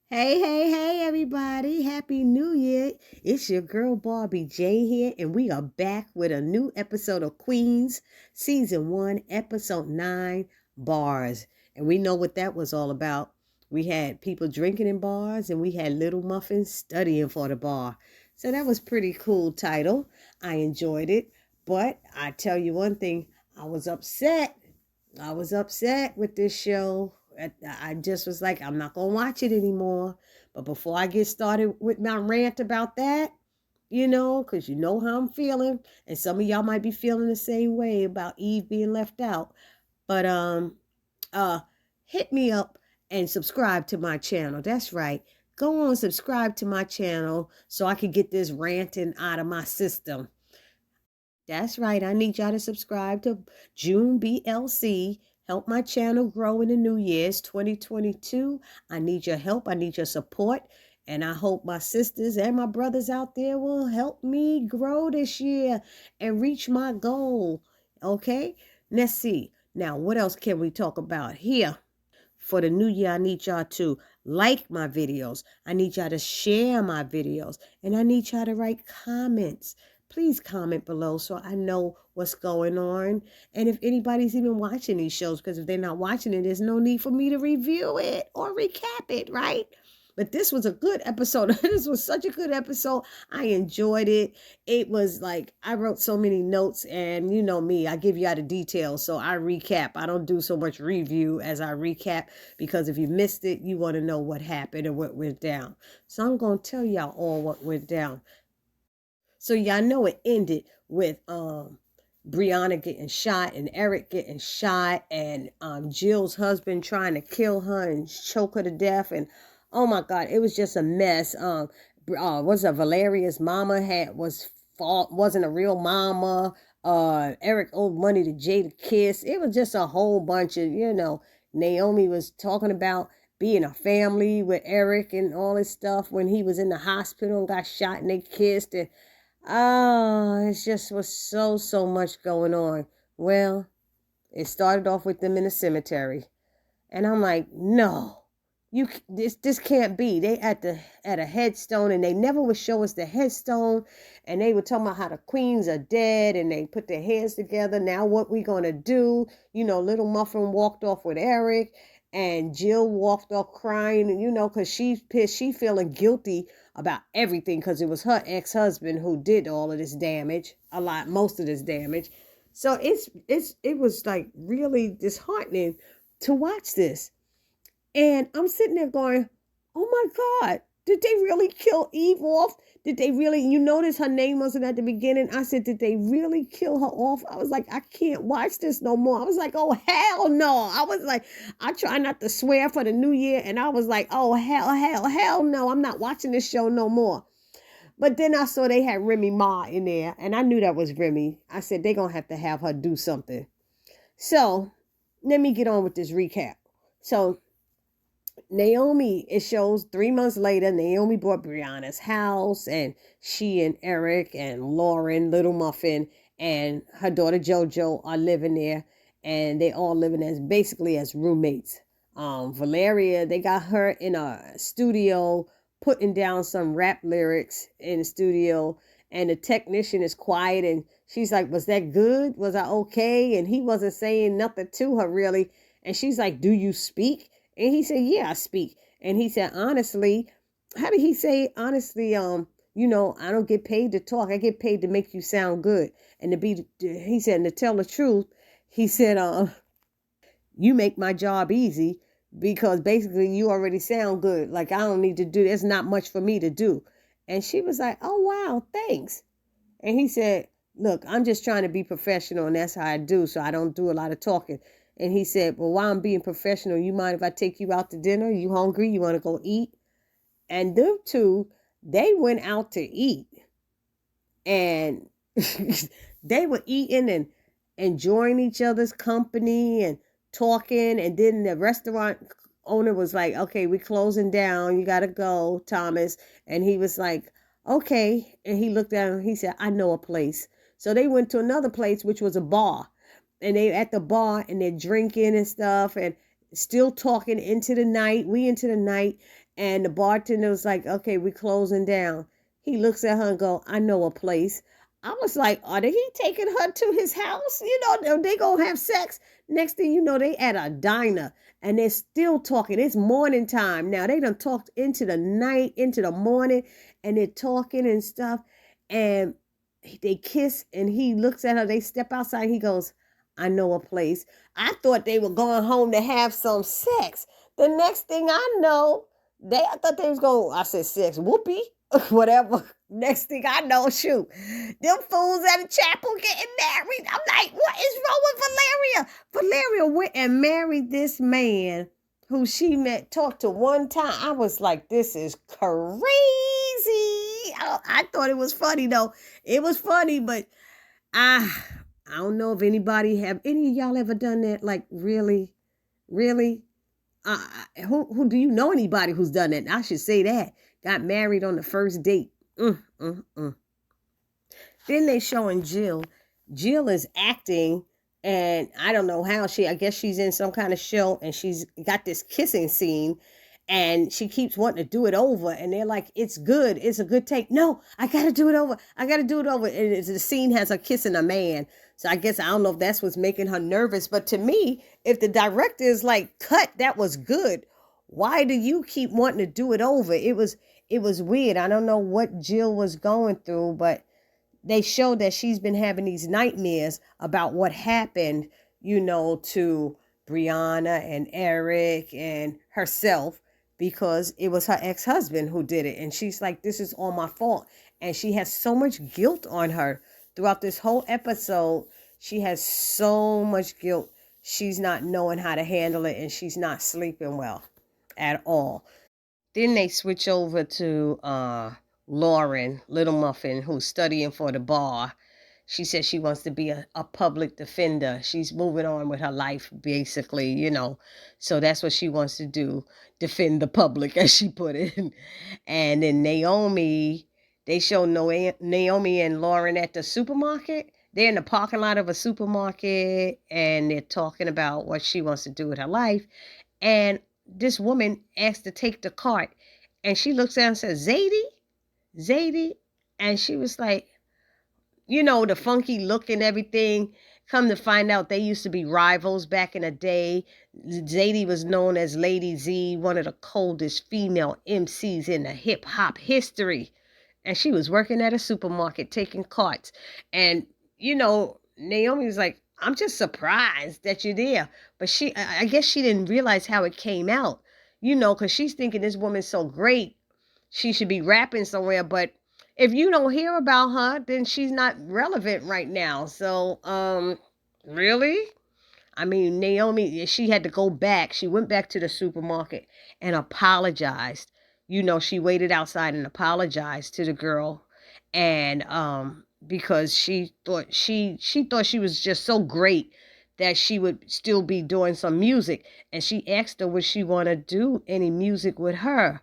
Hey, hey, hey, everybody. Happy New Year. It's your girl Barbie J here, and we are back with a new episode of Queens, Season 1, Episode 9, Bars. And we know what that was all about. We had people drinking in bars, and we had little muffins studying for the bar. So that was pretty cool title. I enjoyed it. But I tell you one thing, I was upset. I was upset with this show. I just was like, I'm not going to watch it anymore. But before I get started with my rant about that, because you know how I'm feeling, and some of y'all might be feeling the same way about Eve being left out. But uh hit me up and subscribe to my channel. That's right. Go on, subscribe to my channel so I can get this ranting out of my system. That's right. I need y'all to subscribe to June BLC. Help my channel grow in the new year's 2022. I need your help. I need your support. And I hope my sisters and my brothers out there will help me grow this year and reach my goal. Okay? Let's see. Now, what else can we talk about here? For the new year, I need y'all to like my videos. I need y'all to share my videos. And I need y'all to write comments. Please comment below so I know what's going on. And if anybody's even watching these shows, because if they're not watching it, there's no need for me to review it or recap it, right? But this was a good episode. This was such a good episode. I enjoyed it. It was like I wrote so many notes, and you know me, I give you all the details. So I recap. I don't do so much review as I recap, because if you missed it, you want to know what happened and what went down. So I'm going to tell y'all all what went down. So y'all know it ended with Brianna getting shot and Eric getting shot, and Jill's husband trying to kill her and choke her to death. And oh my God, it was just a mess. Was a Valeria's mama wasn't a real mama. Eric owed money to Jada Kiss. It was just a whole bunch of, Naomi was talking about being a family with Eric and all this stuff when he was in the hospital and got shot and they kissed. And oh, it just was so much going on. Well, it started off with them in the cemetery. And I'm like, no, this can't be. They at a headstone, and they never would show us the headstone. And they were talking about how the queens are dead, and they put their hands together. Now what we gonna do? Little Muffin walked off with Eric, and Jill walked off crying, because she's pissed. She feeling guilty about everything because it was her ex-husband who did all of this damage, most of this damage. So it was like really disheartening to watch this. And I'm sitting there going, oh my God, did they really kill Eve off? Did they really, you notice her name wasn't at the beginning. I said, did they really kill her off? I was like, I can't watch this no more. I was like, oh, hell no. I was like, I try not to swear for the new year. And I was like, oh, hell no. I'm not watching this show no more. But then I saw they had Remy Ma in there, and I knew that was Remy. I said, they're going to have her do something. So let me get on with this recap. So Naomi, it shows 3 months later, Naomi bought Brianna's house, and she and Eric and Lauren, Little Muffin, and her daughter JoJo are living there, and they all living basically as roommates. Valeria, they got her in a studio putting down some rap lyrics in the studio, and the technician is quiet, and she's like, was that good? Was I okay? And he wasn't saying nothing to her really, and she's like, do you speak? And he said, yeah, I speak. And he said, honestly, how did he say, honestly, I don't get paid to talk. I get paid to make you sound good. And he said, and to tell the truth, he said, you make my job easy because basically you already sound good. Like I don't need to do, there's not much for me to do. And she was like, oh, wow, thanks. And he said, look, I'm just trying to be professional, and that's how I do. So I don't do a lot of talking. And he said, well, while I'm being professional, you mind if I take you out to dinner? You hungry? You want to go eat? And them two, they went out to eat. And they were eating and enjoying each other's company and talking. And then the restaurant owner was like, okay, we're closing down. You got to go, Thomas. And he was like, okay. And he looked at him. He said, I know a place. So they went to another place, which was a bar. And they at the bar and they're drinking and stuff and still talking into the night. And the bartender was like, okay, we're closing down. He looks at her and go, I know a place. I was like, are he taking her to his house? They gonna have sex. Next thing you know, they at a diner and they're still talking. It's morning time now. They done talked into the night, into the morning, and they're talking and stuff. And they kiss and he looks at her. They step outside. He goes, I know a place. I thought they were going home to have some sex. The next thing I know, I thought they was going, I said sex, whoopee, whatever. Next thing I know, shoot, them fools at the chapel getting married. I'm like, what is wrong with Valeria? Valeria went and married this man who she met, talked to one time. I was like, this is crazy. I thought it was funny though. It was funny, but I don't know if any of y'all ever done that. Like really, really. Who do you know anybody who's done that? I should say that. Got married on the first date. Then they showing Jill. Jill is acting, and I don't know how I guess she's in some kind of show, and she's got this kissing scene, and she keeps wanting to do it over, and they're like, it's good. It's a good take. No, I got to do it over. I got to do it over. And the scene has her kissing a man. So I guess I don't know if that's what's making her nervous. But to me, if the director is like, cut, that was good. Why do you keep wanting to do it over? It was weird. I don't know what Jill was going through, but they showed that she's been having these nightmares about what happened, to Brianna and Eric and herself, because it was her ex-husband who did it. And she's like, this is all my fault. And she has so much guilt on her throughout this whole episode. She has so much guilt. She's not knowing how to handle it, and she's not sleeping well at all. Then they switch over to Lauren, Little Muffin, who's studying for the bar. She says she wants to be a public defender. She's moving on with her life, basically, So that's what she wants to do, defend the public, as she put it. And then Naomi, they show Naomi and Lauren at the supermarket. They're in the parking lot of a supermarket, and they're talking about what she wants to do with her life. And this woman asked to take the cart, and she looks at her and says, Zadie. And she was like, the funky look and everything. Come to find out, they used to be rivals back in the day. Zadie was known as Lady Z, one of the coldest female MCs in the hip hop history. And she was working at a supermarket taking carts. And, Naomi was like, I'm just surprised that you're there. But I guess she didn't realize how it came out, because she's thinking this woman's so great, she should be rapping somewhere. But if you don't hear about her, then she's not relevant right now. So, really? I mean, Naomi, she had to go back. She went back to the supermarket and apologized. She waited outside and apologized to the girl. And because she thought she was just so great that she would still be doing some music. And she asked her would she want to do any music with her.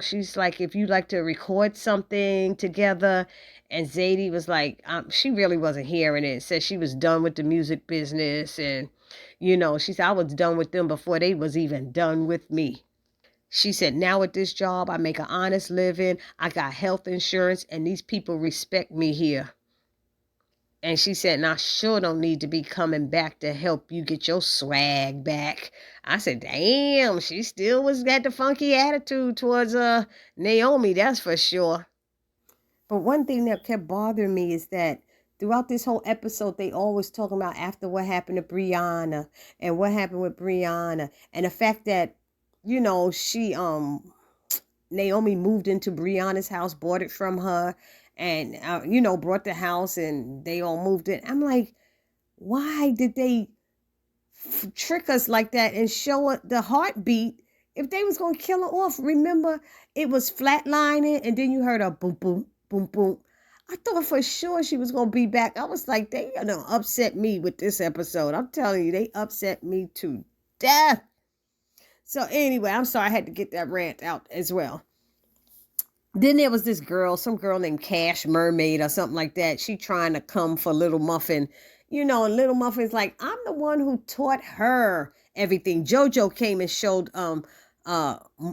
She's like, if you'd like to record something together. And Zadie was like, she really wasn't hearing it. Said she was done with the music business. And, she said, I was done with them before they was even done with me. She said, now at this job, I make an honest living. I got health insurance, and these people respect me here. And she said, and I sure don't need to be coming back to help you get your swag back. I said, damn, she still got the funky attitude towards Naomi, that's for sure. But one thing that kept bothering me is that throughout this whole episode, they always talking about after what happened to Brianna and what happened with Brianna. And the fact that, she, Naomi moved into Brianna's house, bought it from her, and, brought the house, and they all moved in. I'm like, why did they trick us like that and show us the heartbeat if they was going to kill her off? Remember, it was flatlining, and then you heard a boom, boom, boom, boom. I thought for sure she was going to be back. I was like, they going to upset me with this episode. I'm telling you, they upset me to death. So anyway, I'm sorry I had to get that rant out as well. Then there was this girl, some girl named Cash Mermaid or something like that. She trying to come for Little Muffin. And Little Muffin's like, I'm the one who taught her everything. JoJo came and showed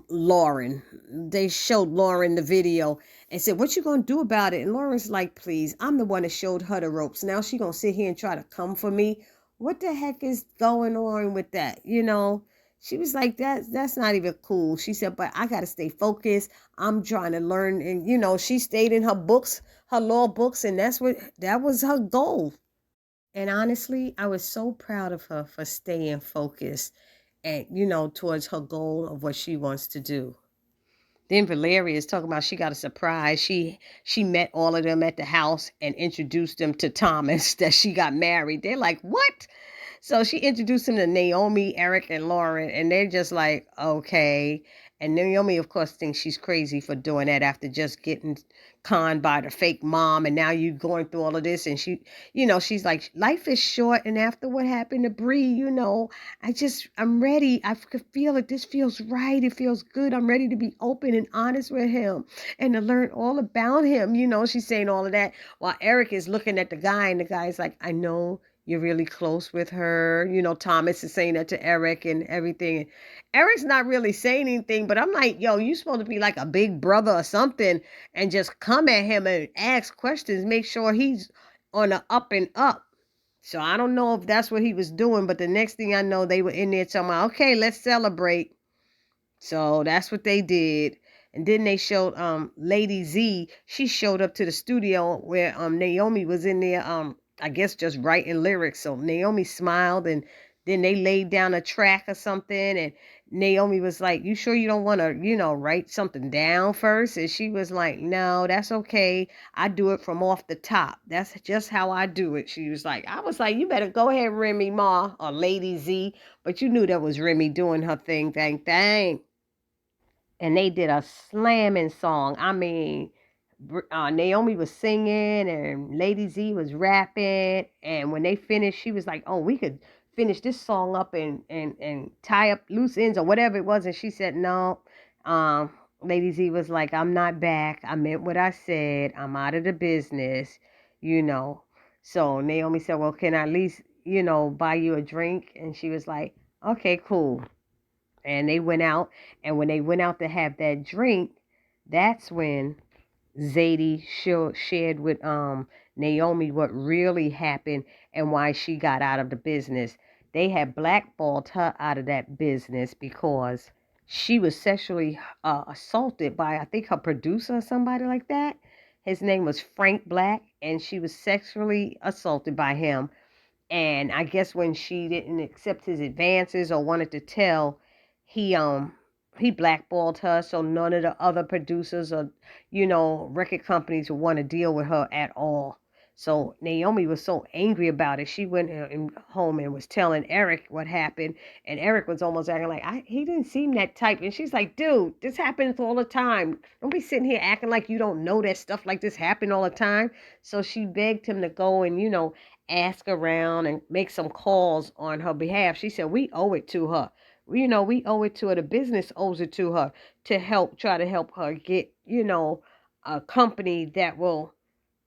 Lauren. They showed Lauren the video and said, what you gonna do about it? And Lauren's like, please, I'm the one that showed her the ropes. Now she gonna sit here and try to come for me. What the heck is going on with that? She was like, that's not even cool. She said, but I gotta stay focused. I'm trying to learn. And she stayed in her books, her law books, and that was her goal. And honestly, I was so proud of her for staying focused and, towards her goal of what she wants to do. Then Valeria is talking about she got a surprise. She met all of them at the house and introduced them to Thomas that she got married. They're like, what? So she introduced him to Naomi, Eric, and Lauren, and they're just like, okay. And Naomi, of course, thinks she's crazy for doing that after just getting conned by the fake mom, and now you going through all of this. And she's like, life is short, and after what happened to Bree, I'm ready. I could feel it. This feels right. It feels good. I'm ready to be open and honest with him and to learn all about him. She's saying all of that while Eric is looking at the guy, and the guy's like, I know you're really close with her. Thomas is saying that to Eric and everything. And Eric's not really saying anything, but I'm like, yo, you supposed to be like a big brother or something and just come at him and ask questions, make sure he's on the up and up. So I don't know if that's what he was doing, but the next thing I know, they were in there talking about, okay, let's celebrate. So that's what they did. And then they showed Lady Z. She showed up to the studio where Naomi was in there, I guess just writing lyrics. So Naomi smiled, and then they laid down a track or something, and Naomi was like, you sure you don't want to, write something down first? And she was like, no, that's okay. I do it from off the top. That's just how I do it. She was like, I was like, you better go ahead, Remy Ma, or Lady Z. But you knew that was Remy doing her thing, thing. And they did a slamming song. I mean, Naomi was singing and Lady Z was rapping. And when they finished, she was like, oh, we could finish this song up and tie up loose ends or whatever it was. And she said, no. Um, Lady Z was like, I'm not back. I meant what I said. I'm out of the business, you know. So Naomi said, well, can I at least, buy you a drink? And she was like, okay, cool. And they went out, and when they went out to have that drink, that's when Zadie shared with Naomi what really happened and why she got out of the business. They had blackballed her out of that business because she was sexually assaulted by, I think, her producer or somebody like that. His name was Frank Black, and she was sexually assaulted by him. And I guess when she didn't accept his advances or wanted to tell, he he blackballed her, so none of the other producers or record companies would want to deal with her at all. So Naomi was so angry about it. She went home and was telling Eric what happened, and Eric was almost acting like he didn't seem that type. And she's like, dude, this happens all the time. Don't be sitting here acting like you don't know that stuff like this happen all the time. So she begged him to go and ask around and make some calls on her behalf. She said, we owe it to her. We owe it to her. The business owes it to her to try to help her get, a company that will,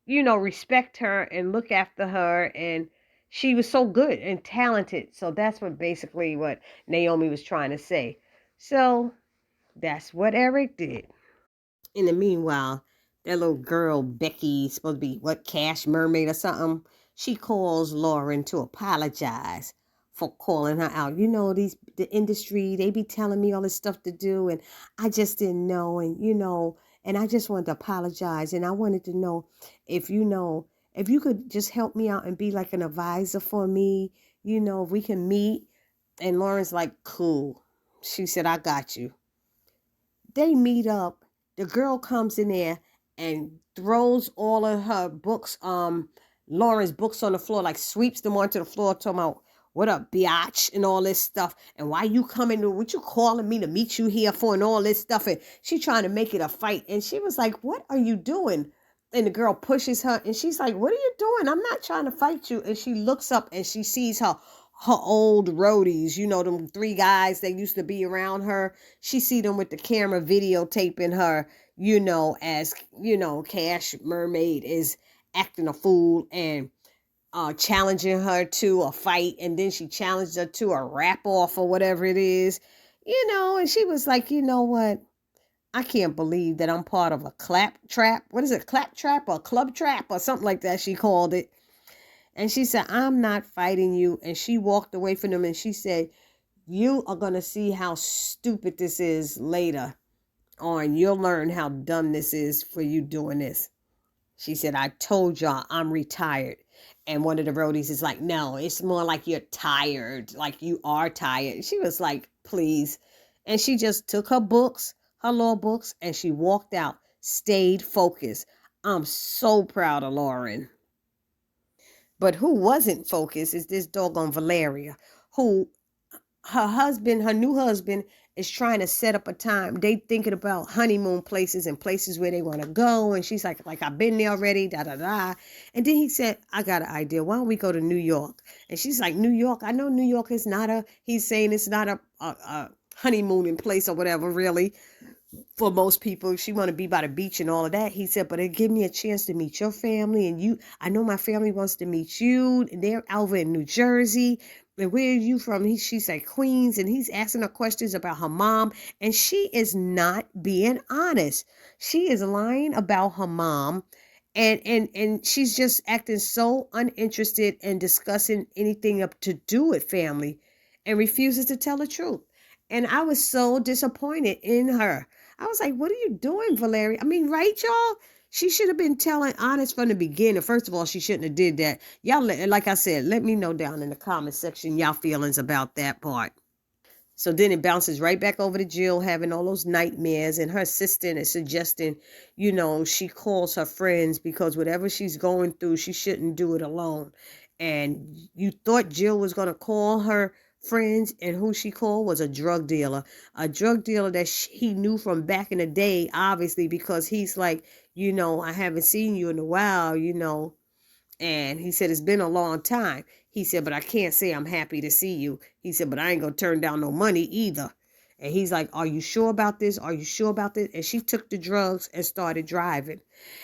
respect her and look after her. And she was so good and talented. So that's what Naomi was trying to say. So that's what Eric did. In the meanwhile, that little girl, Becky, supposed to be what, Cash Mermaid or something, she calls Lauren to apologize for calling her out. The industry, they be telling me all this stuff to do, and I just didn't know, and I just wanted to apologize, and I wanted to know if if you could just help me out and be like an advisor for me, if we can meet. And Lauren's like, cool. She said, I got you. They meet up. The girl comes in there and throws all of her books, Lauren's books on the floor, like sweeps them onto the floor, talking about, what up, biatch, and all this stuff. And why you coming to, what you calling me to meet you here for, and all this stuff. And she trying to make it a fight. And she was like, what are you doing? And the girl pushes her, and she's like, what are you doing? I'm not trying to fight you. And she looks up and she sees her old roadies, them three guys that used to be around her. She see them with the camera videotaping her, as, Cash Mermaid is acting a fool and challenging her to a fight. And then she challenged her to a rap off or whatever it is. And she was like, you know what? I can't believe that I'm part of a clap trap. What is it? Clap trap or club trap or something like that, she called it. And she said, I'm not fighting you. And she walked away from them and she said, you are going to see how stupid this is later on. You'll learn how dumb this is for you doing this. She said, I told y'all I'm retired. And one of the roadies is like, no, it's more like you're tired. Like you are tired. She was like, please. And she just took her books, her law books, and she walked out, stayed focused. I'm so proud of Lauren. But who wasn't focused is this doggone Valeria, who her new husband is trying to set up a time. They thinking about honeymoon places and places where they want to go. And she's like I've been there already, da da da. And then he said, I got an idea. Why don't we go to New York? And she's like, New York? I know New York is not he's saying it's not a honeymooning place or whatever, really. For most people, she want to be by the beach and all of that. He said, but it give me a chance to meet your family. And you, I know my family wants to meet you. And they're over in New Jersey. And where are you from? She said Queens. And he's asking her questions about her mom. And she is not being honest. She is lying about her mom. And she's just acting so uninterested in discussing anything up to do with family and refuses to tell the truth. And I was so disappointed in her. I was like, what are you doing, Valeria? I mean, right, y'all? She should have been telling honest from the beginning. First of all, she shouldn't have did that. Y'all, like I said, let me know down in the comment section y'all feelings about that part. So then it bounces right back over to Jill having all those nightmares, and her assistant is suggesting, she calls her friends because whatever she's going through, she shouldn't do it alone. And you thought Jill was going to call her friends, and who she called was a drug dealer that he knew from back in the day, obviously, because he's like, I haven't seen you in a while, and he said, it's been a long time. He said, but I can't say I'm happy to see you. He said, but I ain't going to turn down no money either. And he's like, are you sure about this? Are you sure about this? And she took the drugs and started driving.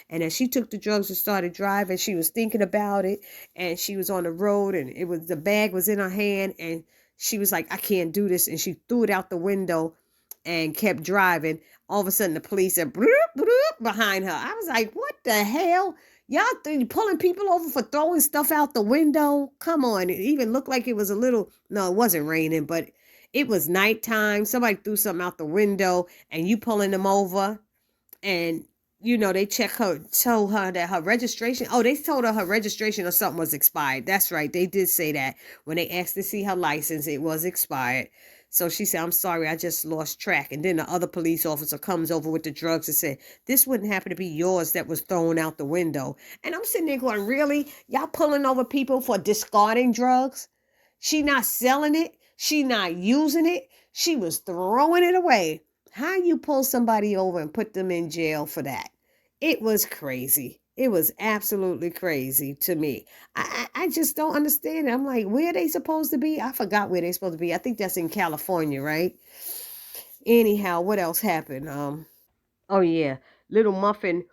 And as she took the drugs and started driving, she was thinking about it. And she was on the road, and the bag was in her hand. And she was like, I can't do this. And she threw it out the window and kept driving. All of a sudden, the police are bloop, bloop, behind her. I was like, what the hell? Y'all pulling people over for throwing stuff out the window? Come on. It even looked like it was no, it wasn't raining, but it was nighttime. Somebody threw something out the window and you pulling them over. And, they told her that her registration, they told her registration or something was expired. That's right. They did say that. When they asked to see her license, it was expired. So she said, I'm sorry, I just lost track. And then the other police officer comes over with the drugs and said, this wouldn't happen to be yours that was thrown out the window. And I'm sitting there going, really? Y'all pulling over people for discarding drugs? She not selling it. She not using it. She was throwing it away. How you pull somebody over and put them in jail for that? It was crazy. It was absolutely crazy to me. I just don't understand it. I'm like, where are they supposed to be? I forgot where they're supposed to be. I think that's in California, right? Anyhow, what else happened? Oh yeah, little Muffin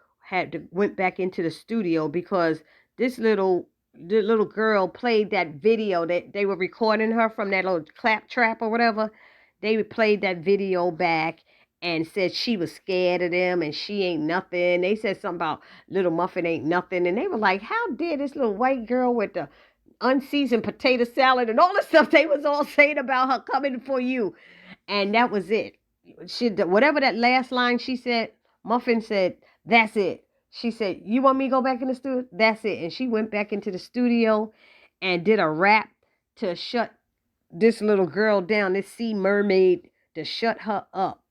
went back into the studio because the little girl played that video that they were recording her from that little clap trap or whatever. They played that video back and said she was scared of them and she ain't nothing. They said something about little Muffin ain't nothing, and they were like, how dare this little white girl with the unseasoned potato salad and all the stuff they was all saying about her coming for you. And that was it. Whatever that last line she said, Muffin said, that's it. She said, you want me to go back in the studio? That's it. And she went back into the studio and did a rap to shut this little girl down, this sea mermaid, to shut her up.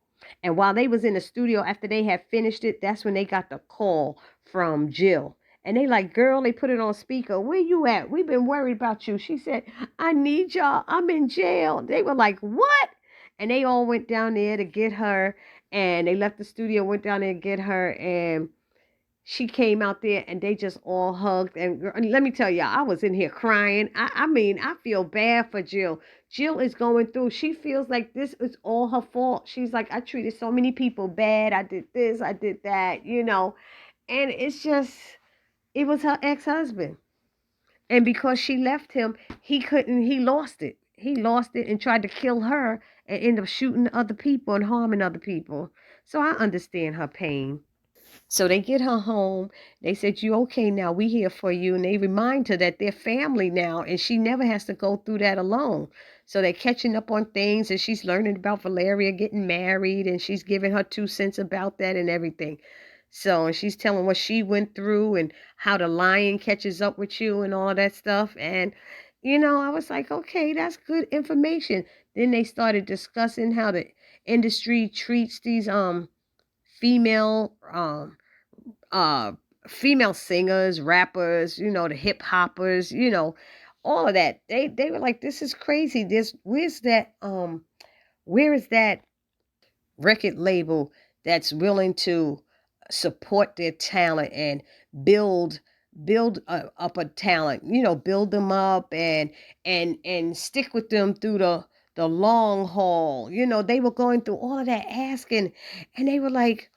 And while they was in the studio, after they had finished it, that's when they got the call from Jill. And they like, girl, they put it on speaker. Where you at? We've been worried about you. She said, I need y'all. I'm in jail. They were like, what? And they all went down there to get her. And they left the studio, went down there to get her. And she came out there and they just all hugged. And let me tell y'all, I was in here crying. I mean, I feel bad for Jill. Jill is going through, she feels like this is all her fault. She's like, I treated so many people bad. I did this, I did that, And it's just, it was her ex-husband. And because she left him, he lost it. he lost it and tried to kill her and ended up shooting other people and harming other people. So I understand her pain. So they get her home. They said, "You okay now? We here for you." And they remind her that they're family now and she never has to go through that alone. So they're catching up on things and she's learning about Valeria getting married and she's giving her 2 cents about that and everything. So, and she's telling what she went through and how the lion catches up with you and all that stuff. And, I was like, okay, that's good information. Then they started discussing how the industry treats these female uh female singers, rappers, the hip hoppers, all of that. They were like, this is crazy. This where is that record label that's willing to support their talent and build up a talent, build them up and stick with them through the long haul. They were going through all of that asking, and they were like,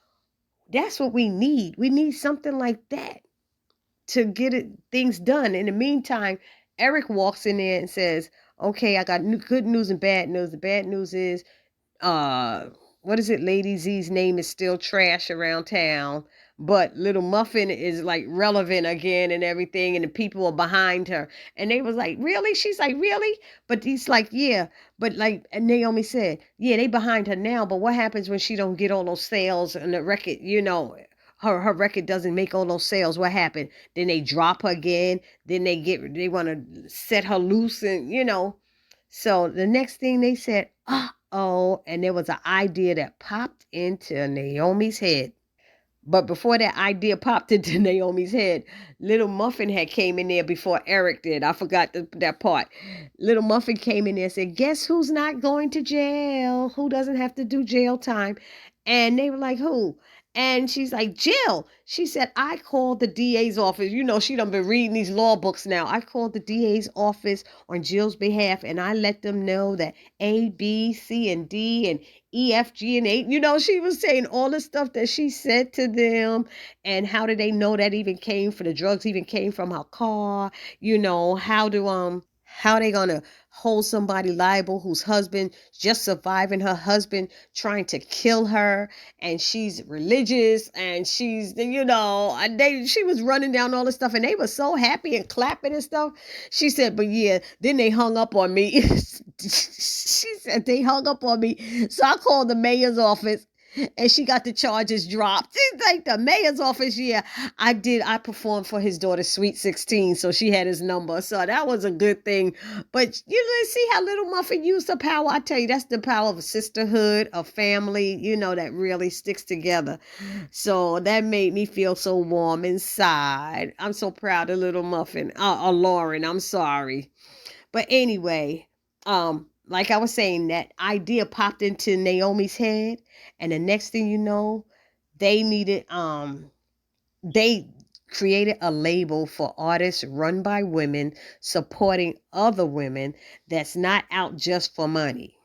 that's what we need. We need something like that to get things done. In the meantime, Eric walks in there and says, okay, I got good news and bad news. The bad news is uh what is it, Lady Z's name is still trash around town, but Little Muffin is like relevant again and everything, and the people are behind her. And they was like, really? She's like, really? But he's like, yeah. But like, and Naomi said, yeah, they behind her now, but what happens when she don't get all those sales and the record, her record doesn't make all those sales? What happened? Then they drop her again. Then they want to set her loose, and so the next thing they said, oh, and there was an idea that popped into Naomi's head. But before that idea popped into Naomi's head, Little Muffin had came in there before Eric did. I forgot that part. Little Muffin came in there and said, guess who's not going to jail? Who doesn't have to do jail time? And they were like, who? And she's like, Jill. She said, I called the DA's office. She done been reading these law books now. I called the DA's office on Jill's behalf, and I let them know that A, B, C, and D, and E, F, G, and H. She was saying all the stuff that she said to them, and how did they know that even came from the drugs, even came from her car? How they gonna hold somebody liable whose husband just surviving her husband trying to kill her, and she's religious, and she was running down all this stuff, and they were so happy and clapping and stuff. She said, but yeah, then they hung up on me. She said they hung up on me, so I called the mayor's office, and she got the charges dropped. She's like, the mayor's office, yeah, I performed for his daughter's Sweet 16, so she had his number. So that was a good thing. But see how Little Muffin used her power? I tell you, that's the power of a sisterhood, a family, that really sticks together. So that made me feel so warm inside. I'm so proud of Little Muffin. Lauren, I'm sorry. But anyway, like I was saying, that idea popped into Naomi's head, and the next thing you know, they needed they created a label for artists run by women supporting other women that's not out just for money.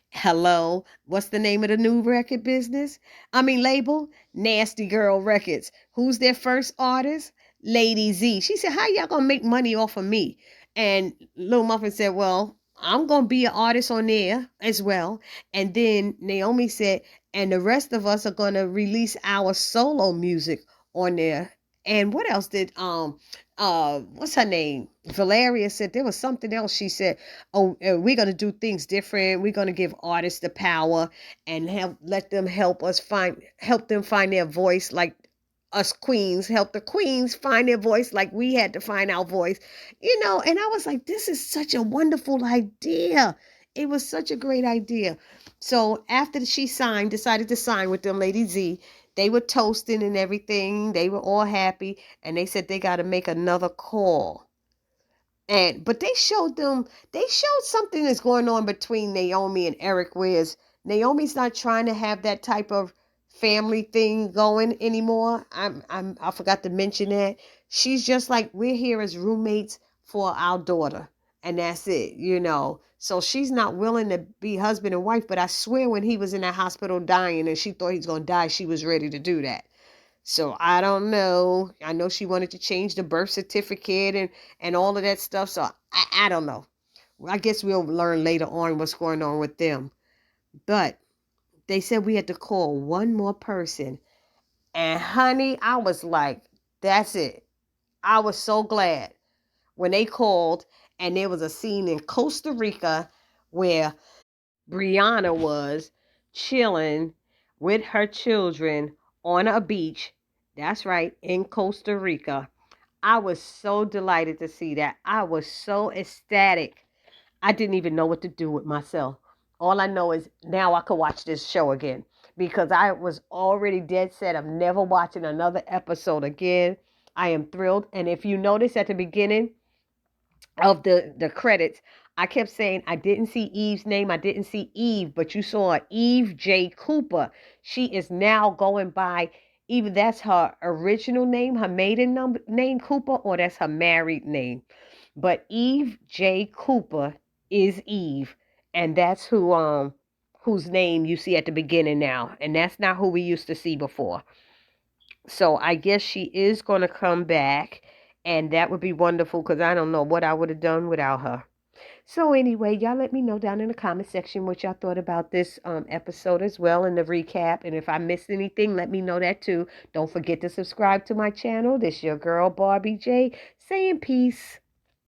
Hello, what's the name of the new record business? Label? Nasty Girl Records. Who's their first artist? Lady Z. She said, how y'all gonna make money off of me? And Lil Muffin said, well, I'm gonna be an artist on there as well. And then Naomi said, and the rest of us are gonna release our solo music on there. And what else did what's her name? Valeria said there was something else. She said, oh, we're going to do things different. We're going to give artists the power and let them help them find their voice, like us queens, help the queens find their voice like we had to find our voice. And I was like, this is such a wonderful idea. It was such a great idea. So after she decided to sign with them, Lady Z, they were toasting and everything. They were all happy, and they said they got to make another call. But they showed something that's going on between Naomi and Eric, whereas Naomi's not trying to have that type of family thing going anymore. I forgot to mention that. She's just like, we're here as roommates for our daughter, and that's it. So she's not willing to be husband and wife, but I swear when he was in that hospital dying and she thought he was going to die, she was ready to do that. So I don't know. I know she wanted to change the birth certificate and all of that stuff. So I don't know. I guess we'll learn later on what's going on with them. But they said we had to call one more person. And honey, I was like, that's it. I was so glad when they called, and there was a scene in Costa Rica where Brianna was chilling with her children on a beach. That's right, in Costa Rica. I was so delighted to see that. I was so ecstatic. I didn't even know what to do with myself. All I know is now I could watch this show again because I was already dead set of never watching another episode again. I am thrilled. And if you notice at the beginning of the credits, I kept saying I didn't see Eve's name. I didn't see Eve, but you saw Eve J. Cooper. She is now going by either that's her original name, her maiden name Cooper, or that's her married name. But Eve J. Cooper is Eve, and that's whose name you see at the beginning now, and that's not who we used to see before. So I guess she is going to come back, and that would be wonderful because I don't know what I would have done without her. So anyway, y'all let me know down in the comment section what y'all thought about this episode as well in the recap. And if I missed anything, let me know that too. Don't forget to subscribe to my channel. This your girl Barbie J saying peace.